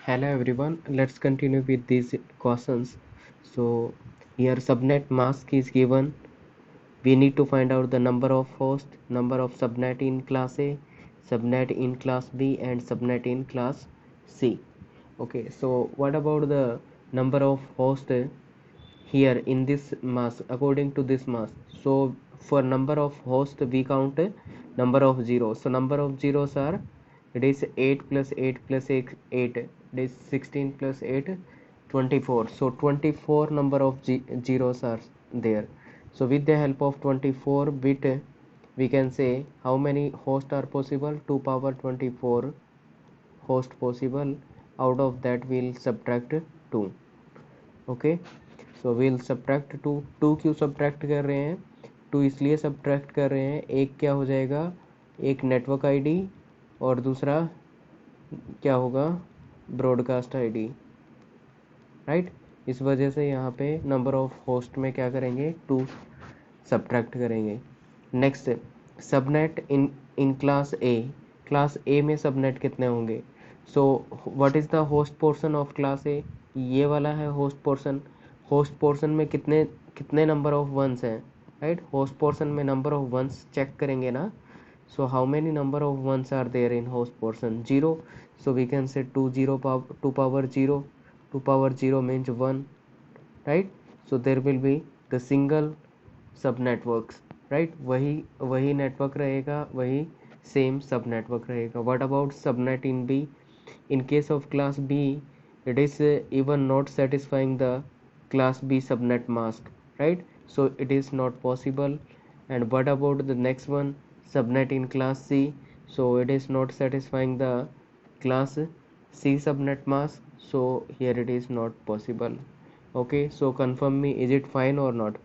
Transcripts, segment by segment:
Hello everyone, let's continue with these questions. So here subnet mask is given. We need to find out the number of host, number of subnet in class A, subnet in class B and subnet in class C. Okay, so what about the number of host here in this mask according to this mask? So for number of host we count number of zeros. So number of zeros are, it is 8 plus 8 plus 8, it is 16 plus 8 24. So 24 number of zeros are there. So with the help of 24 bit we can say how many hosts are possible. 2 power 24 host possible. Out of that we'll subtract 2. Okay, so will subtract two. Two क्यों subtract कर रहे हैं? To इसलिए subtract कर रहे हैं, एक क्या हो जाएगा, एक नेटवर्क आईडी और दूसरा क्या होगा, ब्रॉडकास्ट आईडी, राइट। इस वजह से यहाँ पे नंबर ऑफ होस्ट में क्या करेंगे, टू सब्ट्रैक्ट करेंगे। Next, subnet in in class A. Class A में सबनेट कितने होंगे? So what is the host portion of class ए? ये वाला है होस्ट पोर्शन। होस्ट पोर्शन में कितने कितने नंबर ऑफ वंस हैं, राइट। होस्ट पोर्शन में नंबर ऑफ वंस चेक करेंगे ना। So how many number of ones are there in host portion? Zero. So we can say two zero two power zero, two power zero means one, right. So there will be the single sub networks, right. वही वही network रहेगा, वही same sub network रहेगा। What about subnet in B? in case of class B, it is even not satisfying the class B subnet mask, right? So it is not possible. And what about the next one, subnet in class C? So it is not satisfying the class C subnet mask, so here it is not possible. Okay, so confirm me, is it fine or not?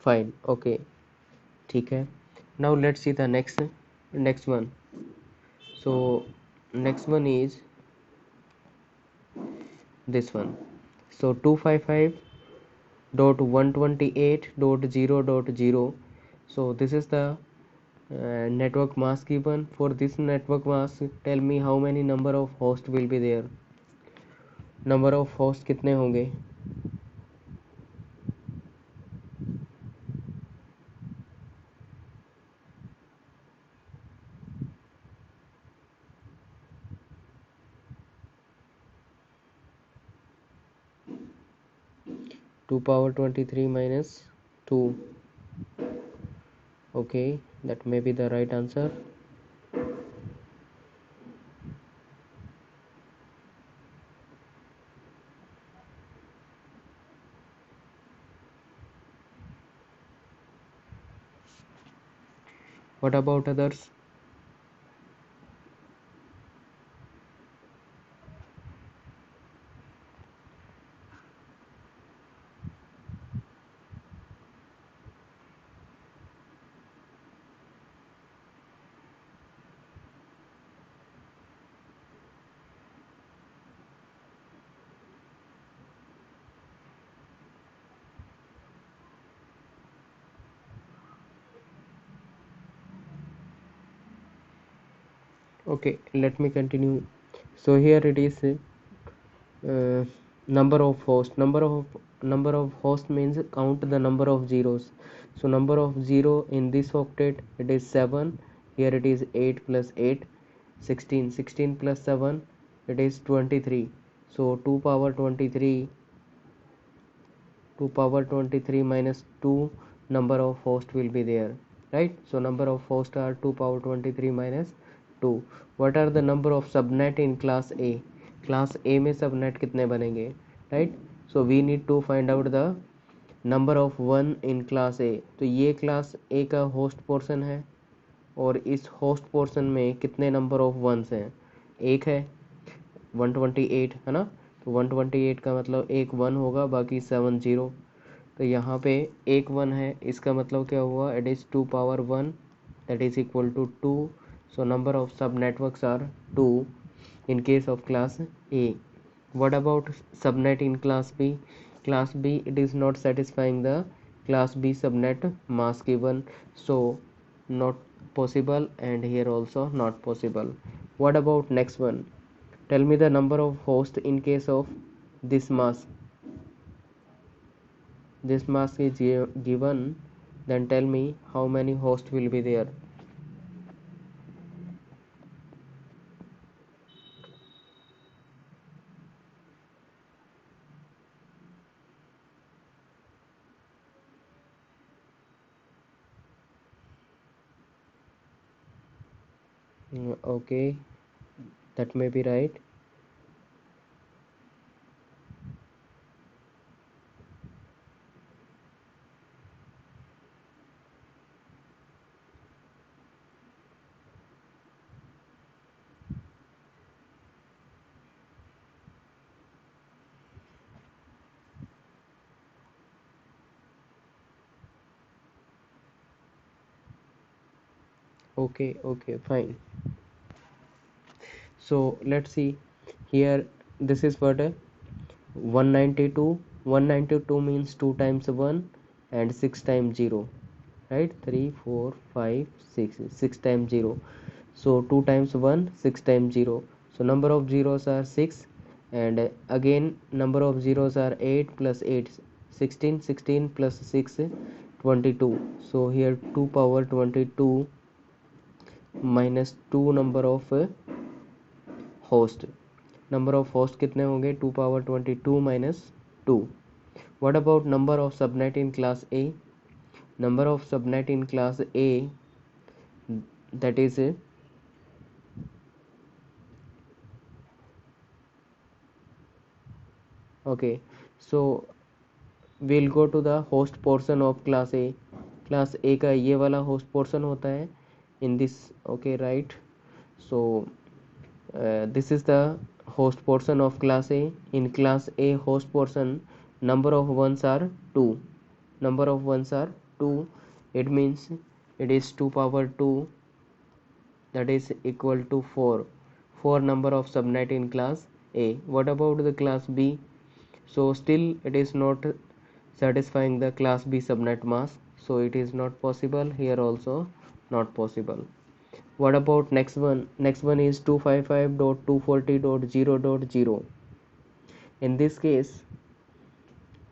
Fine, okay, ठीक है। Now let's see the next one. So next one is this one. So 255.128.0.0. So this is the network mask given. For this network mask, tell me how many number of hosts will be there. Number of hosts कितने होंगे? 2 power 23 minus 2. Okay, that may be the right answer. What about others? Okay, let me continue. So here it is number of hosts. Number of host means count the number of zeros. So number of zero in this octet, it is 7. Here it is 8 plus 8, 16. 16 plus 7, it is 23. So 2 power 23, 2 power 23 minus 2 number of host will be there, right. So number of hosts are 2 power 23 minus 2. What are the number of subnet in class A? Class A में subnet कितने बनेंगे, right. So we need to find out the number of one in class A. तो ये class ए का host portion है और इस host portion में कितने नंबर ऑफ वंस हैं? एक है, 128 है ना। तो 128 का मतलब एक वन होगा, बाकी 7 जीरो। तो यहाँ पे एक वन है, इसका मतलब क्या हुआ, it is 2 power 1, that is equal to 2। So number of sub networks are 2 in case of class A. What about subnet in class B? Class B, it is not satisfying the class B subnet mask given, so not possible, and here also not possible. What about next one? Tell me the number of hosts in case of this mask. This mask is given, then tell me how many hosts will be there. Okay, that may be right. Okay, okay, fine. So let's see here. This is what 192. 192 means 2 times 1 and 6 times 0, right? 3 4 5 6 6 times 0. So 2 times 1, 6 times 0. So number of zeros are 6, and again number of zeros are 8 plus 8, 16, 16 plus 6, 22. So here 2 power 22 minus 2 number of host. Number of host कितने होंगे? 2 power 22 minus 2. What about number of subnet in class A? Number of subnet in class A, that is okay. So we'll go to the host portion of class A. Class A का ये वाला host portion होता है in this. Okay, right. So this is the host portion of class A. In class A host portion, number of ones are 2. Number of ones are 2. It means it is 2 power 2, that is equal to 4. 4 number of subnet in class A. What about the class B? So still it is not satisfying the class B subnet mask, so it is not possible. Here also not possible. What about next one? Next one is 255.240.0.0. In this case,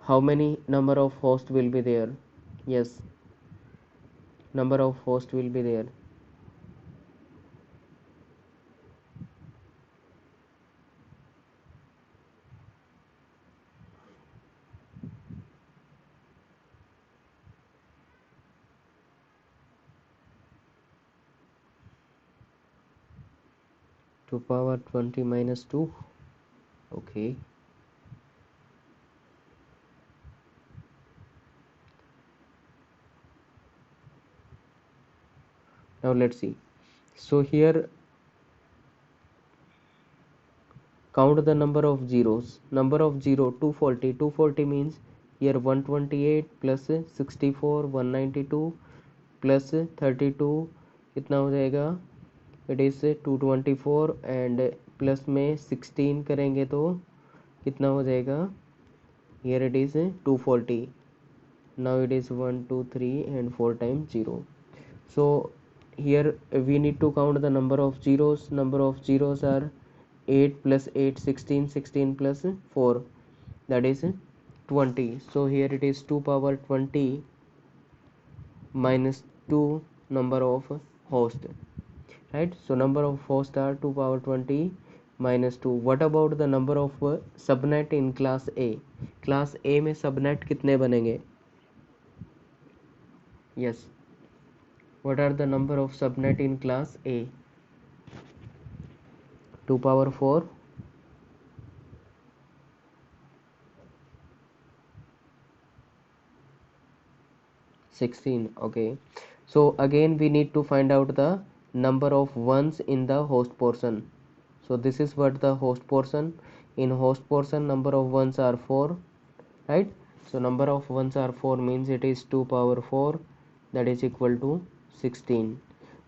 how many number of hosts will be there? Yes, number of hosts will be there. To power 20 minus 2. Okay. Now let's see. So here count the number of zeros. Number of 0, 240. 240 means here 128 plus 64, 192 plus 32 कितना हो जाएगा? It is 224, and plus में 16 करेंगे तो कितना हो जाएगा? Here it is 240. now it is 1 2 3 and 4 times 0. So here we need to count the number of zeros. Number of zeros are 8 plus 8, 16, 16 plus 4, that is 20. So here it is 2 power 20 minus 2 number of host, right? So number of hosts are 2 power 20 minus 2. What about the number of subnet in class A? Class A में subnet कितने बनेंगे? Yes, what are the number of subnet in class A? 2 power 4, 16. Okay, so again we need to find out the number of ones in the host portion. So this is what the host portion. In host portion number of ones are 4, right? So number of ones are 4 means it is 2 power 4, that is equal to 16,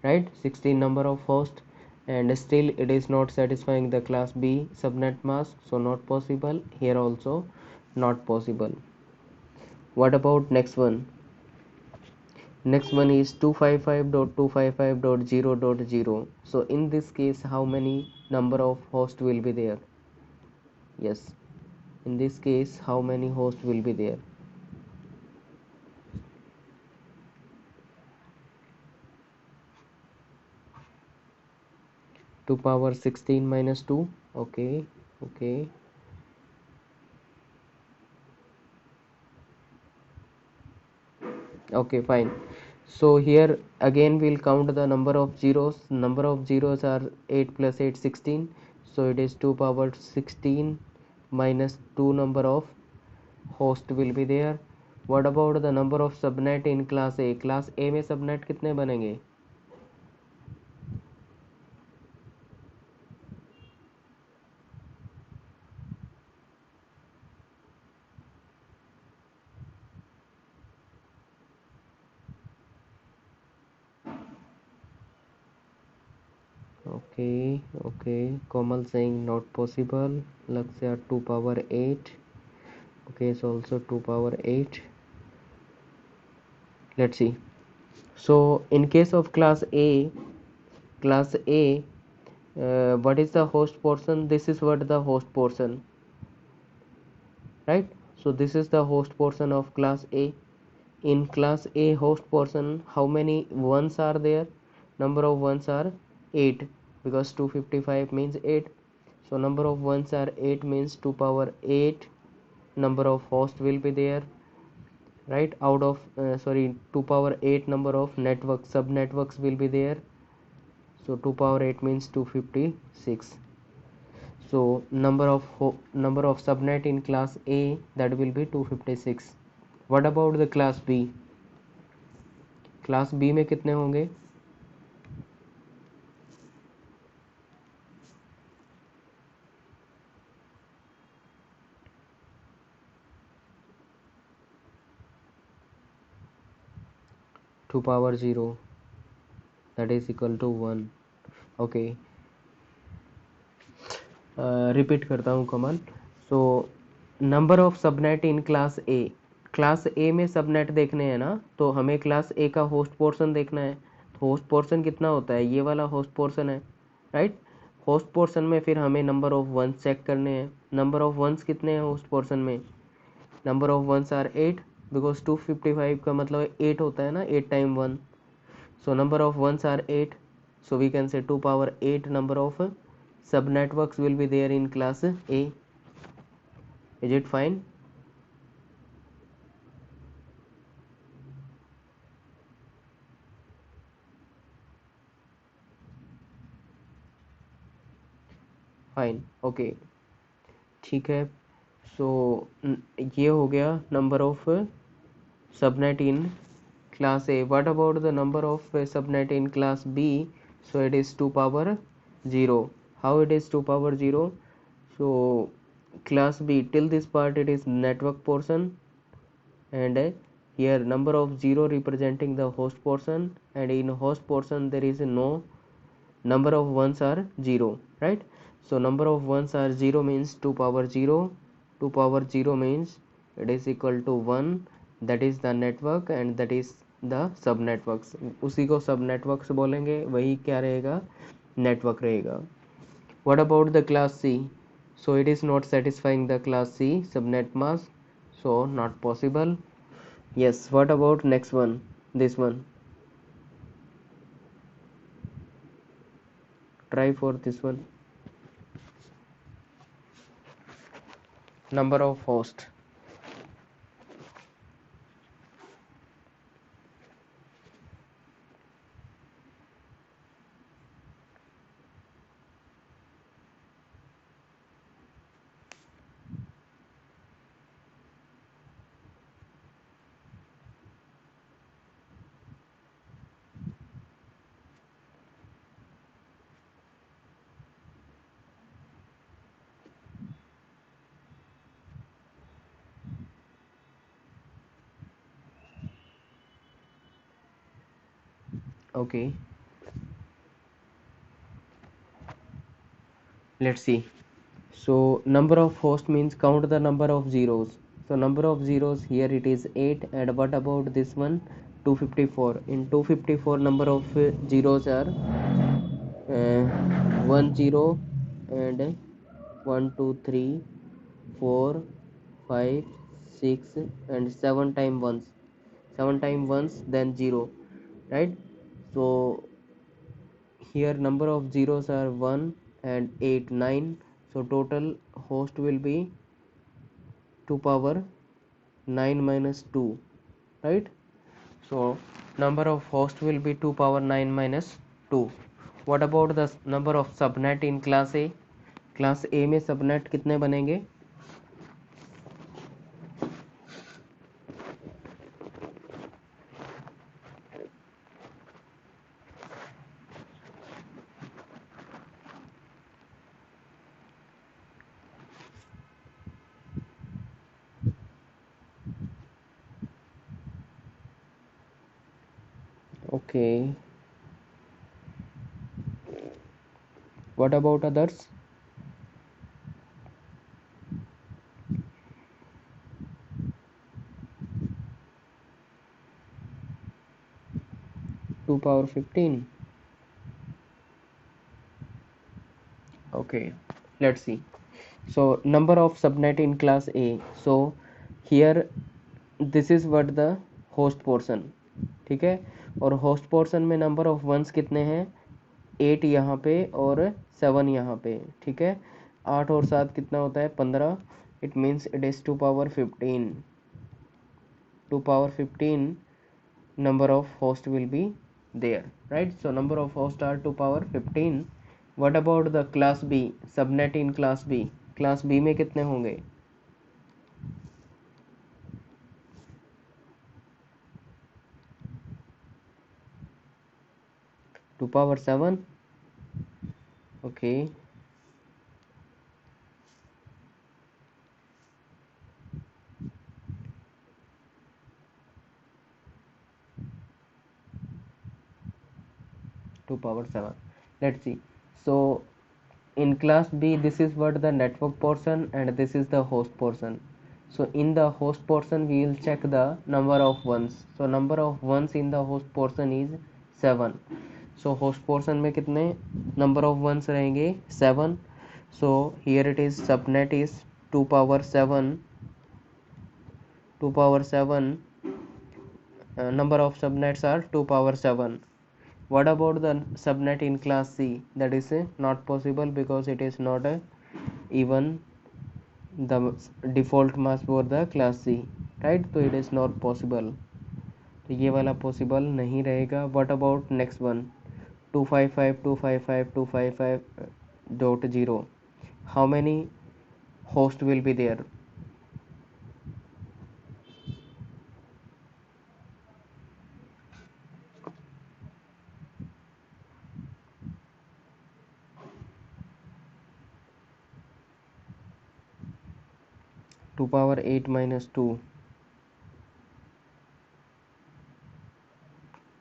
right? 16 number of host. and still it is not satisfying the class B subnet mask, so not possible. Here also not possible. What about next one? Next one is 255.255.0.0. So in this case, how many number of hosts will be there? Yes, in this case, how many hosts will be there? 2 power 16 minus 2. Okay, okay, okay, fine. So here again we'll count the number of zeros. Number of zeros are 8 plus 8, 16. So it is 2 power 16 minus 2 number of host will be there. What about the number of subnet in class A? Class A में subnet कितने बनेंगे? Okay, okay. Komal saying not possible. Lakshya 2 power 8. Okay, it's also 2 power 8. Let's see. So in case of class A, what is the host portion? This is what the host portion, right? So this is the host portion of class A. In class A host portion, how many ones are there? Number of ones are 8, because 255 means 8. So number of ones are 8 means 2 power 8 number of hosts will be there, right? Out of 2 power 8 number of network sub networks will be there. So 2 power 8 means 256. So number of subnet in class A, that will be 256. What about the class B? Class B में कितने होंगे? 2 power 0, that is equal to 1. Okay, repeat करता हूँ Kamal. So number of subnet in class A. Class A में subnet देखने हैं ना, तो हमें क्लास ए का होस्ट पोर्शन देखना है. होस्ट पोर्शन कितना होता है? ये वाला होस्ट पोर्शन है, राइट? होस्ट पोर्शन में फिर हमें नंबर ऑफ वंस चेक करने हैं. नंबर ऑफ वंस कितने हैं होस्ट पोर्शन में? Number of ones are 8, because 255 का मतलब 8 होता है ना, 8 time 1. So number of ones are 8. So we can say 2 power 8 number of sub networks will be there in class A. Is it fine? Fine. Okay. ठीक है. So ये हो गया number of subnet in class A. What about the number of subnet in class B? So it is 2 power 0. How it is 2 power 0? So class B, till this part it is network portion, and here number of 0 representing the host portion, and in host portion there is no number of ones are 0, right? So number of ones are 0 means 2 power 0. 2 power 0 means it is equal to 1. That is the network and that is the सब networks. उसी को सब networks बोलेंगे, वही क्या रहेगा? Network रहेगा. What about the class C? So it is not satisfying the class C subnet mask, so not possible. Yes, what about next one? This one. Try for this one. Number of host. Okay. let's see. So number of host means count the number of zeros. So number of zeros here it is 8, and what about this one? 254. In 254 number of zeros are 1 0 and 1 2 3 4 5 6 and 7 times ones. 7 times ones then 0, right? So here number of zeros are 1 and 8 9, so total host will be 2 power 9 minus 2, right? So number of host will be 2 power 9 minus 2. What about the number of subnet in class A? Class A में subnet कितने बनेंगे? Okay, what about others? Two power 15. Okay, let's see. So number of subnet in class A. So here this is what the host portion, ठीक है? और host portion में number of ones कितने हैं? 8 यहाँ पे और 7 यहाँ पे, ठीक है? 8 और 7 कितना होता है? 15. It means it is 2 power 15. 2 power 15 number of host will be there, right? So number of hosts are 2 power 15. What about the class B, subnet in class B? class B में कितने होंगे? 2 power 7. Okay, to power 7. Let's see. So in class B this is what the network portion and this is the host portion. So in the host portion we will check the number of ones. So number of ones in the host portion is 7. So host portion में कितने number of ones रहेंगे? 7. So here it is subnet is 2 power 7. 2 power 7. Number of subnets are 2 power 7. What about the subnet in class C? That is not possible because it is not even the default mask for the class C, right? तो it is not possible, तो ये वाला possible नहीं रहेगा. What about next one? 255 255 255.0. how many host will be there? 2 power 8 minus 2.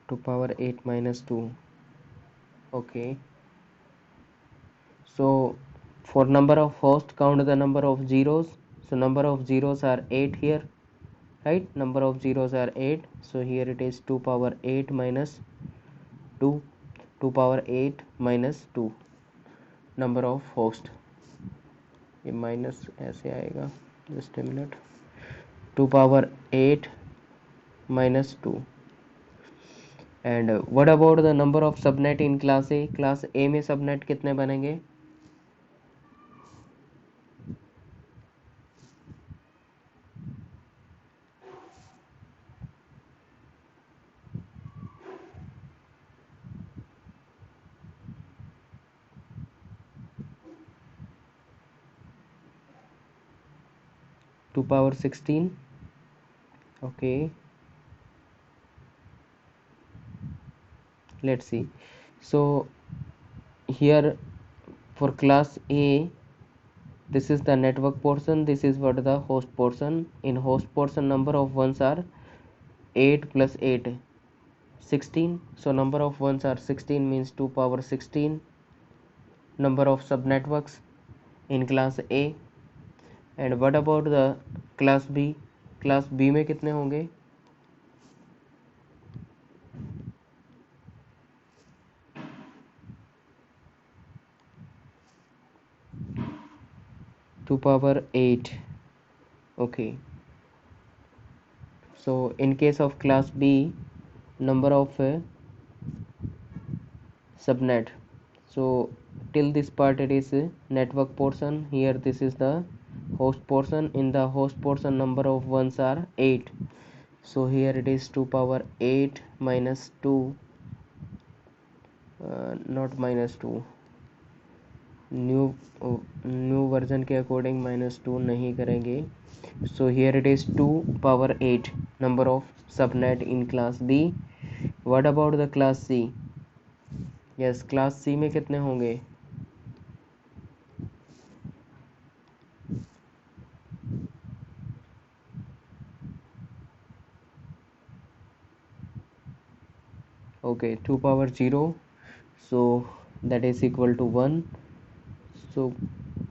2 power 8 minus 2. Okay, so for number of host count the number of zeros. So number of zeros are 8 here, right? Number of zeros are 8. So here it is 2 power 8 minus 2. 2 power 8 minus 2 number of host. ये minus ऐसे आएगा, just a minute. 2 power 8 minus 2. And what about the number of subnet in class A? Class A में subnet कितने बनेंगे? 2 power 16. Okay, let's see. So here for class A this is the network portion, this is what the host portion. In host portion number of ones are 8 plus 8 16. So number of ones are 16 means 2 power 16 number of subnetworks. in class A. And what about the class B? class B में कितने होंगे? 2 power 8. Okay, so in case of class B, number of subnet. So till this part it is network portion. Here this is the host portion. In the host portion, number of ones are 8. So here it is 2 power 8 minus 2, not minus 2, new new version के according -2 नहीं करेंगे. So here it is 2 power 8 number of subnet in class B. What about the class C? Yes, class C में कितने होंगे? Okay, 2 power 0, so that is equal to 1. सो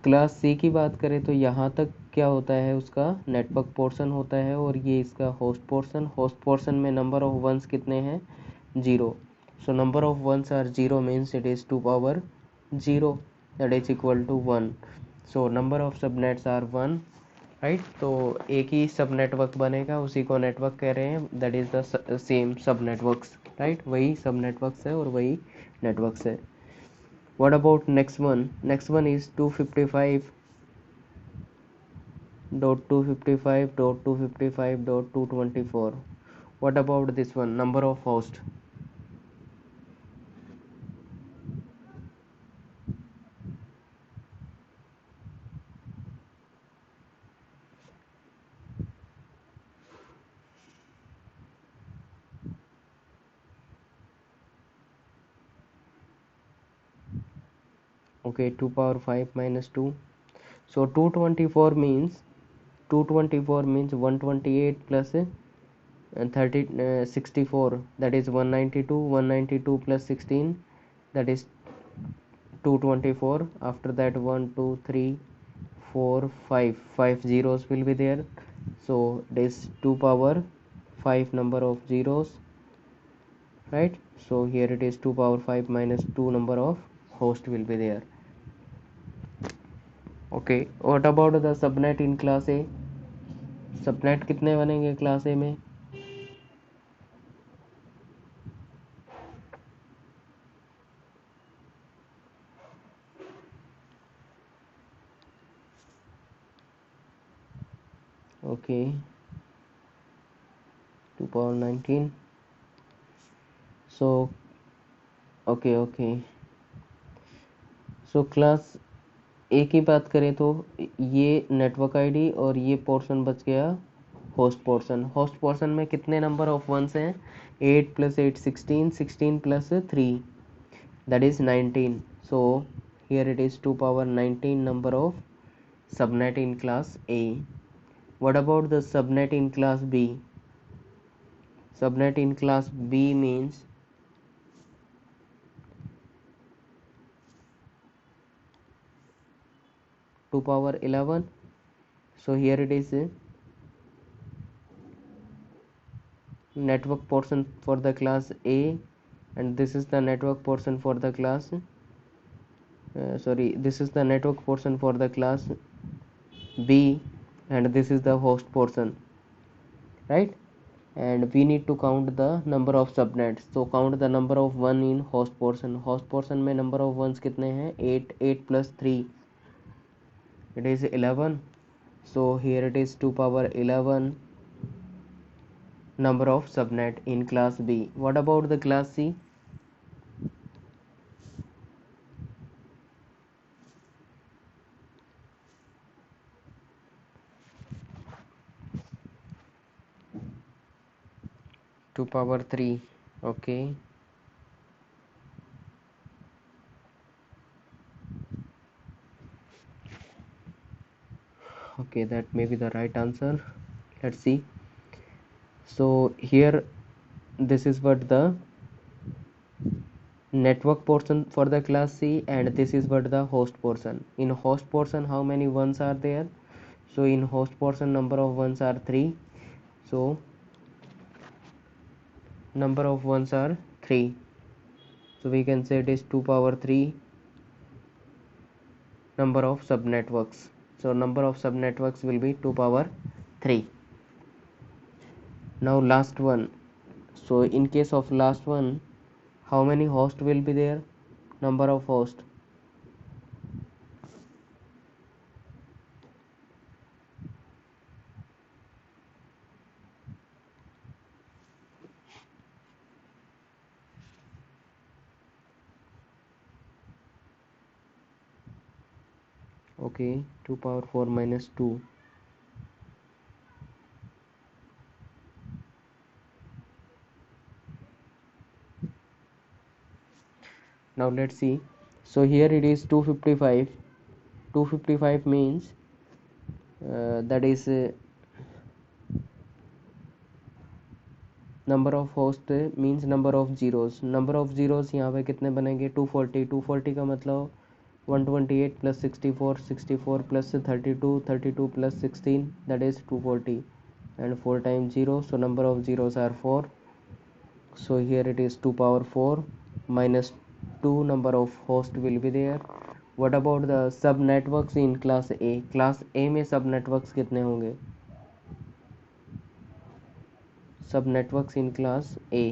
class C की बात करें तो यहाँ तक क्या होता है, उसका नेटवर्क पोर्शन होता है और ये इसका होस्ट पोर्शन. होस्ट पोर्शन में नंबर ऑफ वंस कितने हैं? 0. So number of ones are 0 means it is 2 power 0, that is equal to 1. So number of subnets are 1, right. तो एक ही सब नेटवर्क बनेगा, उसी को नेटवर्क कह रहे हैं. दैट इज़ द सेम सब नेटवर्क्स, राइट. वही सब नेटवर्क्स है और वही नेटवर्क्स है. What about next one? Next one is 255.255.255.224. What about this one? Number of host. Okay, 2 power 5 minus 2. So 224 means 128 plus 64, that is 192. 192 plus 16, that is 224. After that 1 2 3 4 5 zeros will be there. So this 2 power 5 number of zeros, right. So here it is 2 power 5 minus 2 number of host will be there. Okay, what about the subnet in class A? Subnet कितने बनेंगे class A में? Okay, 2 power 19. So okay, so class ए की बात करें तो ये network ID और ये पोर्शन बच गया होस्ट पोर्शन. होस्ट पोर्शन में कितने नंबर ऑफ वंस हैं? 8 plus 8 16, 16 plus 3, that is 19. So here it is 2 power 19 number of subnet in class A. What about the subnet in class B? Subnet in class B means 2 power 11. So here it is network portion for the class A, and this is the network portion for the class this is the network portion for the class B, and this is the host portion, right. And we need to count the number of subnets. So count the number of one in host portion. host portion में number of ones कितने हैं? 8. 8 plus 3, it is 11. So here it is 2 power 11 number of subnet in class B. What about the class C? Two power 3. Okay, okay, that may be the right answer. Let's see. So here this is what the network portion for the class C, and this is what the host portion. In host portion, how many ones are there? So in host portion, number of ones are 3. So number of ones are 3. So we can say it is 2 power 3 number of subnetworks. So number of subnetworks will be 2 power 3. Now last one. So in case of last one, how many hosts will be there? Number of hosts. Okay, 2 power 4 minus 2. Now let's see. So here it is 255. 255 means that is number of host means number of zeros. Number of zeros यहाँ पे कितने बनेंगे? 240. 240 का मतलब 128 plus 64, 64 plus 32, 32 plus 16, that is 240, and 4 times 0, so number of zeros are 4. So here it is 2 power 4 minus 2 number of host will be there. What about the sub networks in class A? class A में सब networks कितने होंगे? सब networks in class A.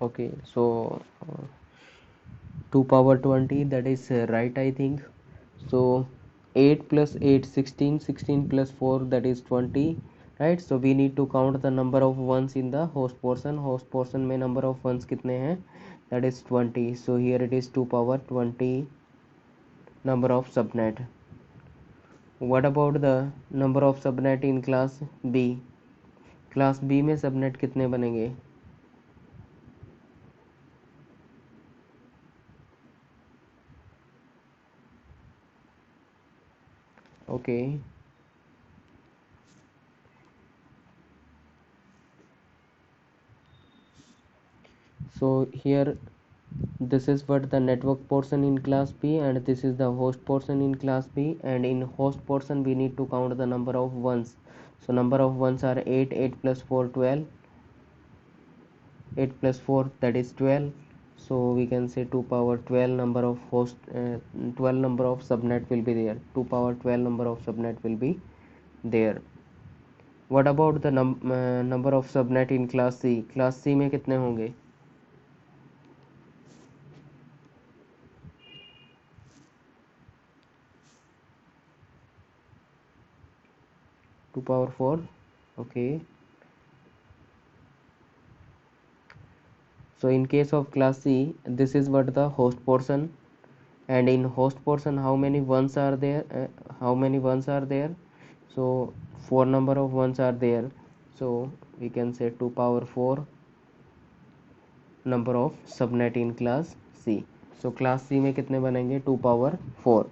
Okay, so 2 power 20, that is right, I think. So 8 plus 8, 16, 16 plus 4, that is 20, right? So we need to count the number of ones in the host portion. Host portion में number of ones कितने हैं? That is 20. So here it is 2 power 20 number of subnet. What about the number of subnet in class B? class B में subnet कितने बनेंगे? Okay, so here this is what the network portion in class B, and this is the host portion in class B, and in host portion we need to count the number of ones. So number of ones are 8. 8 plus 4, 12. 8 plus 4, that is 12. So we can say 2 power 12 number of host 12 number of subnet will be there. 2 power 12 number of subnet will be there. What about the number of subnet in class C? class C में कितने होंगे? 2 power 4. Okay, so in case of class C, this is what the host portion, and in host portion how many ones are there? How many ones are there? So 4 number of ones are there. So we can say 2 power 4 number of subnet in class C. So class C में कितने बनेंगे? 2 power 4.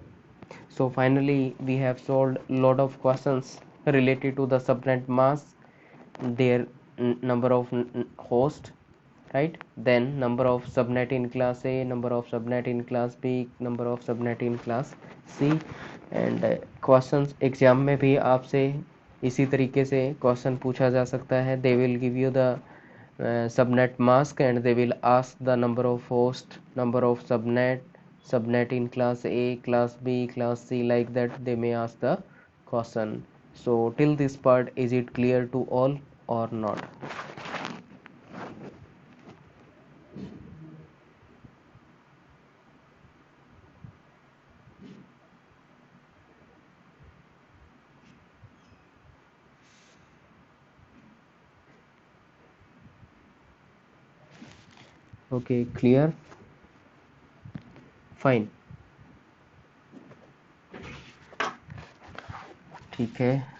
So finally we have solved lot of questions related to the subnet mask, their number of host, right? Then number of subnet in class A, number of subnet in class B, number of subnet in class C. And questions exam में भी आपसे इसी तरीके से question पूछा जा सकता है. They will give you the subnet mask, and they will ask the number of host, number of subnet in class A, class B, class C, like that they may ask the question. So till this part, is it clear to all or not? Okay, clear, fine, ठीक है.